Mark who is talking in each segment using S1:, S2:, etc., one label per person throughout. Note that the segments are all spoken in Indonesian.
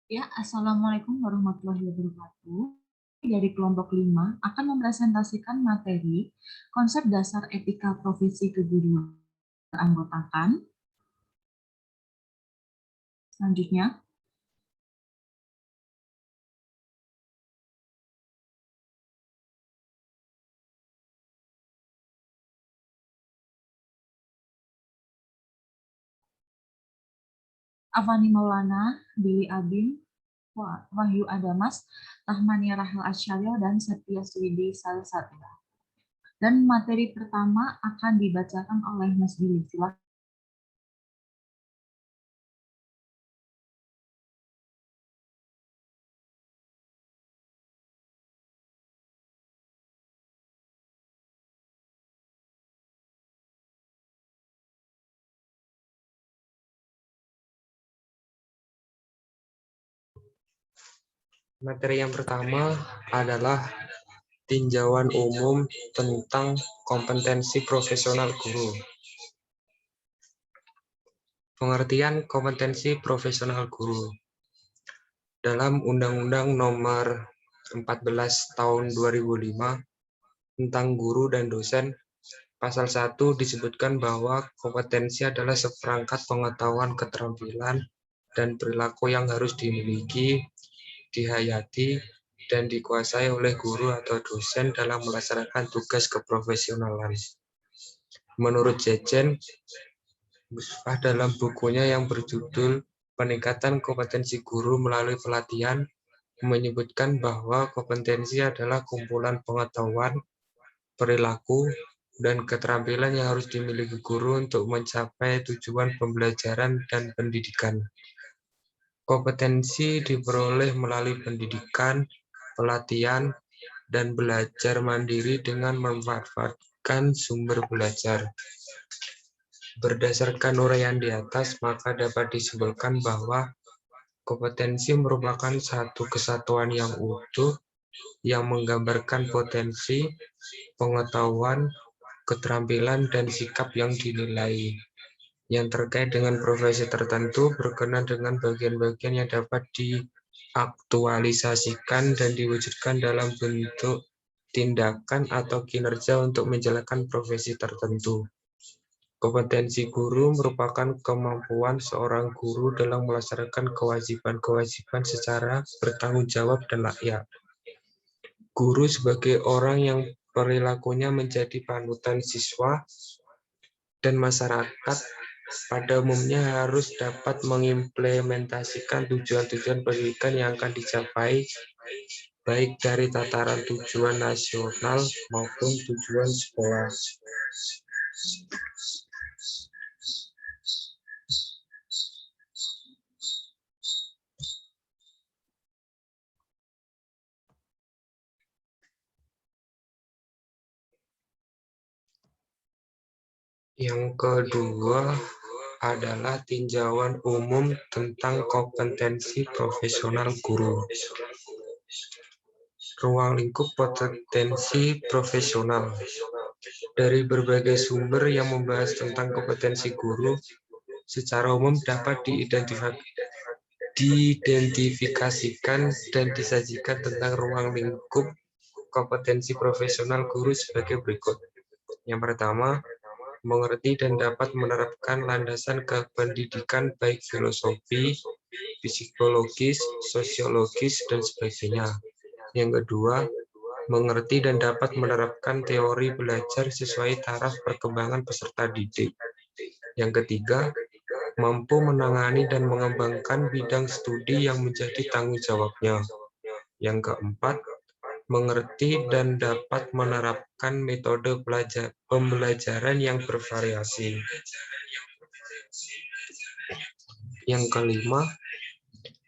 S1: Ya, Assalamualaikum warahmatullahi wabarakatuh. Dari kelompok 5 akan mempresentasikan materi konsep dasar etika profesi keguruan beranggotakan. Selanjutnya, Avani Maulana, Billy Abim, Wahyu Adamas, Rahmania Rahel Asyalio, dan Setia Swidi Salsabila. Dan materi pertama akan dibacakan oleh Mas Billy. Silakan.
S2: Materi yang pertama adalah tinjauan umum tentang kompetensi profesional guru. Pengertian kompetensi profesional guru. Dalam Undang-Undang Nomor 14 Tahun 2005 tentang guru dan dosen, Pasal 1 disebutkan bahwa kompetensi adalah seperangkat pengetahuan, keterampilan, dan perilaku yang harus dimiliki, dihayati, dan dikuasai oleh guru atau dosen dalam melaksanakan tugas keprofesionalan. Menurut Jejen, dalam bukunya yang berjudul Peningkatan Kompetensi Guru Melalui Pelatihan, menyebutkan bahwa kompetensi adalah kumpulan pengetahuan, perilaku, dan keterampilan yang harus dimiliki guru untuk mencapai tujuan pembelajaran dan pendidikan. Kompetensi diperoleh melalui pendidikan, pelatihan, dan belajar mandiri dengan memanfaatkan sumber belajar. Berdasarkan uraian di atas, maka dapat disimpulkan bahwa kompetensi merupakan satu kesatuan yang utuh yang menggambarkan potensi, pengetahuan, keterampilan, dan sikap yang dinilai, yang terkait dengan profesi tertentu berkenaan dengan bagian-bagian yang dapat diaktualisasikan dan diwujudkan dalam bentuk tindakan atau kinerja untuk menjalankan profesi tertentu. Kompetensi guru merupakan kemampuan seorang guru dalam melaksanakan kewajiban-kewajiban secara bertanggung jawab dan layak. Guru sebagai orang yang perilakunya menjadi panutan siswa dan masyarakat pada umumnya harus dapat mengimplementasikan tujuan-tujuan pendidikan yang akan dicapai baik dari tataran tujuan nasional maupun tujuan sekolah. Yang kedua adalah tinjauan umum tentang kompetensi profesional guru. Ruang lingkup kompetensi profesional. Dari berbagai sumber yang membahas tentang kompetensi guru, secara umum dapat diidentifikasikan dan disajikan tentang ruang lingkup kompetensi profesional guru sebagai berikut. Yang pertama, mengerti dan dapat menerapkan landasan kependidikan baik filosofi, psikologis, sosiologis, dan sebagainya. Yang kedua, mengerti dan dapat menerapkan teori belajar sesuai taraf perkembangan peserta didik. Yang ketiga, mampu menangani dan mengembangkan bidang studi yang menjadi tanggung jawabnya. Yang keempat, mengerti dan dapat menerapkan metode pembelajaran yang bervariasi. Yang kelima,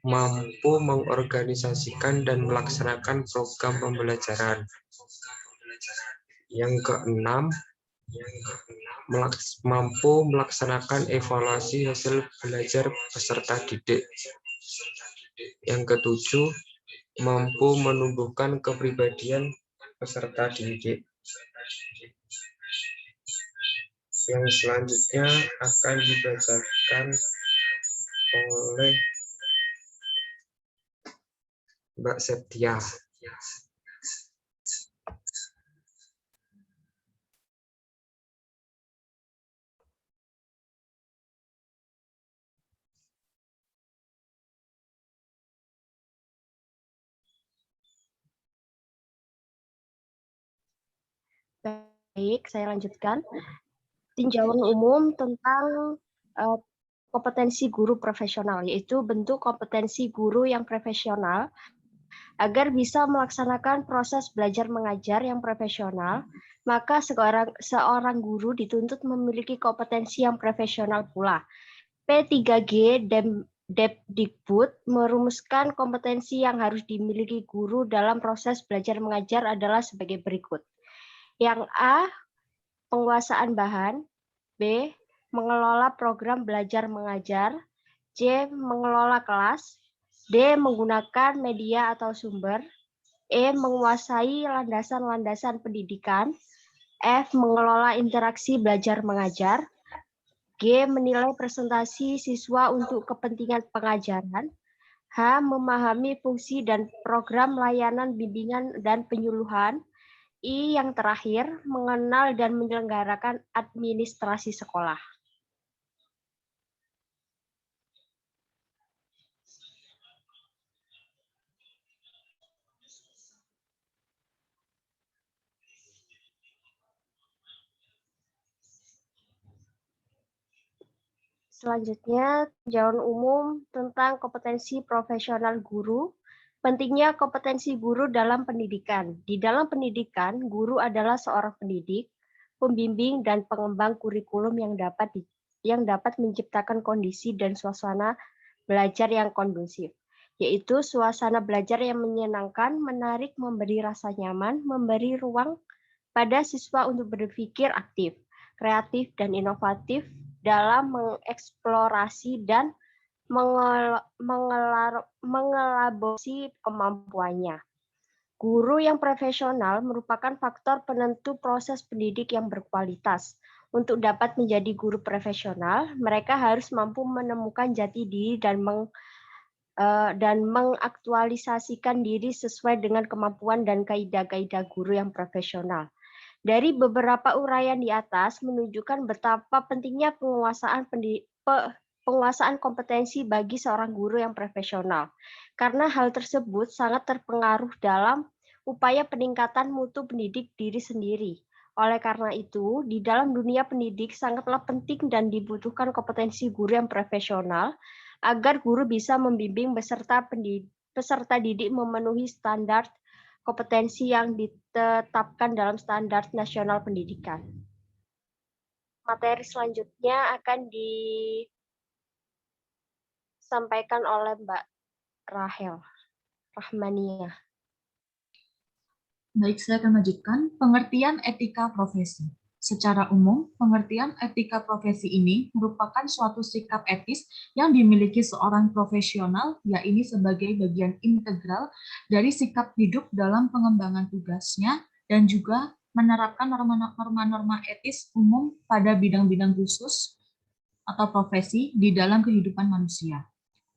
S2: mampu mengorganisasikan dan melaksanakan program pembelajaran. Yang keenam, mampu melaksanakan evaluasi hasil belajar peserta didik. Yang ketujuh, mampu menumbuhkan kepribadian peserta didik. Yang selanjutnya akan dibacakan oleh Mbak Septia.
S3: Baik, saya lanjutkan. Tinjauan umum tentang kompetensi guru profesional, yaitu bentuk kompetensi guru yang profesional agar bisa melaksanakan proses belajar mengajar yang profesional, maka seorang guru dituntut memiliki kompetensi yang profesional pula. P3G Depdikbud merumuskan kompetensi yang harus dimiliki guru dalam proses belajar mengajar adalah sebagai berikut. Yang A, penguasaan bahan. B, mengelola program belajar mengajar. C, mengelola kelas. D, menggunakan media atau sumber. E, menguasai landasan-landasan pendidikan. F, mengelola interaksi belajar mengajar. G, menilai presentasi siswa untuk kepentingan pengajaran. H, memahami fungsi dan program layanan bimbingan dan penyuluhan. I, yang terakhir, mengenal dan menyelenggarakan administrasi sekolah. Selanjutnya, tinjauan umum tentang kompetensi profesional guru. Pentingnya kompetensi guru dalam pendidikan. Di dalam pendidikan, guru adalah seorang pendidik, pembimbing, dan pengembang kurikulum yang dapat menciptakan kondisi dan suasana belajar yang kondusif, yaitu suasana belajar yang menyenangkan, menarik, memberi rasa nyaman, memberi ruang pada siswa untuk berpikir aktif, kreatif, dan inovatif dalam mengeksplorasi dan mengelaborasi kemampuannya. Guru yang profesional merupakan faktor penentu proses pendidik yang berkualitas. Untuk dapat menjadi guru profesional, mereka harus mampu menemukan jati diri dan mengaktualisasikan diri sesuai dengan kemampuan dan kaidah-kaidah guru yang profesional. Dari beberapa uraian di atas menunjukkan betapa pentingnya penguasaan kompetensi bagi seorang guru yang profesional. Karena hal tersebut sangat terpengaruh dalam upaya peningkatan mutu pendidik diri sendiri. Oleh karena itu, di dalam dunia pendidik sangatlah penting dan dibutuhkan kompetensi guru yang profesional agar guru bisa membimbing peserta didik memenuhi standar kompetensi yang ditetapkan dalam standar nasional pendidikan. Materi selanjutnya akan disampaikan oleh Mbak Rahel Rahmania.
S1: Baik, saya akan lanjutkan pengertian etika profesi. Secara umum, pengertian etika profesi ini merupakan suatu sikap etis yang dimiliki seorang profesional, yaitu sebagai bagian integral dari sikap hidup dalam pengembangan tugasnya dan juga menerapkan norma-norma etis umum pada bidang-bidang khusus atau profesi di dalam kehidupan manusia.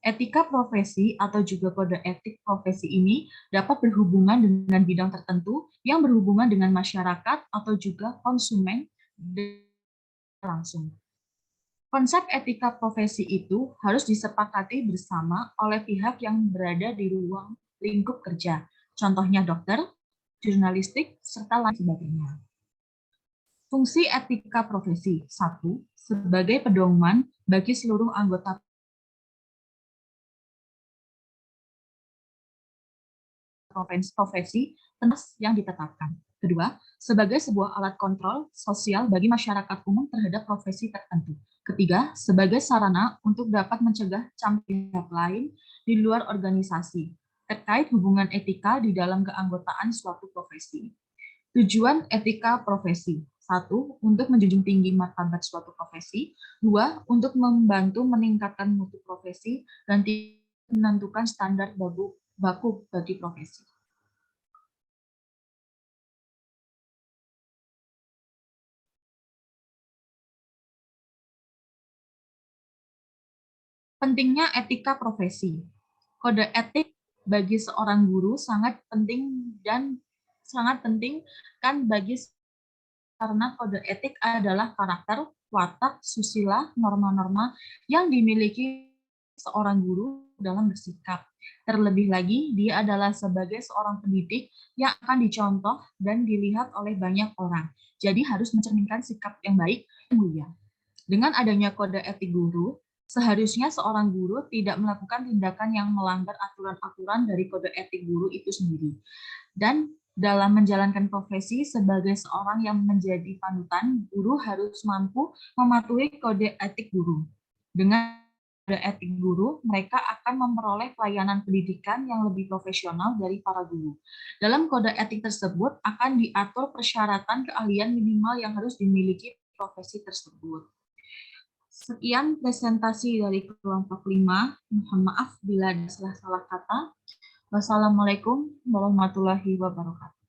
S1: Etika profesi atau juga kode etik profesi ini dapat berhubungan dengan bidang tertentu yang berhubungan dengan masyarakat atau juga konsumen langsung. Konsep etika profesi itu harus disepakati bersama oleh pihak yang berada di ruang lingkup kerja, contohnya dokter, jurnalistik, serta lain sebagainya. Fungsi etika profesi. 1. Sebagai pedoman bagi seluruh anggota profesi yang ditetapkan. Kedua, sebagai sebuah alat kontrol sosial bagi masyarakat umum terhadap profesi tertentu. Ketiga, sebagai sarana untuk dapat mencegah campur lain di luar organisasi terkait hubungan etika di dalam keanggotaan suatu profesi. Tujuan etika profesi. 1. Untuk menjunjung tinggi martabat suatu profesi. 2. Untuk membantu meningkatkan mutu profesi. Dan 3. Menentukan standar baku bagi profesi. Pentingnya etika profesi. Kode etik bagi seorang guru sangat penting kan karena kode etik adalah karakter, watak, susila, norma-norma yang dimiliki seorang guru dalam bersikap. Terlebih lagi, dia adalah sebagai seorang pendidik yang akan dicontoh dan dilihat oleh banyak orang. Jadi harus mencerminkan sikap yang baik dan mulia. Dengan adanya kode etik guru, seharusnya seorang guru tidak melakukan tindakan yang melanggar aturan-aturan dari kode etik guru itu sendiri. Dan dalam menjalankan profesi sebagai seorang yang menjadi panutan, guru harus mampu mematuhi kode etik guru. Dengan kode etik guru, mereka akan memperoleh pelayanan pendidikan yang lebih profesional dari para guru. Dalam kode etik tersebut akan diatur persyaratan keahlian minimal yang harus dimiliki profesi tersebut. Sekian presentasi dari kelompok 5. Mohon maaf bila ada salah kata. Wassalamualaikum warahmatullahi wabarakatuh.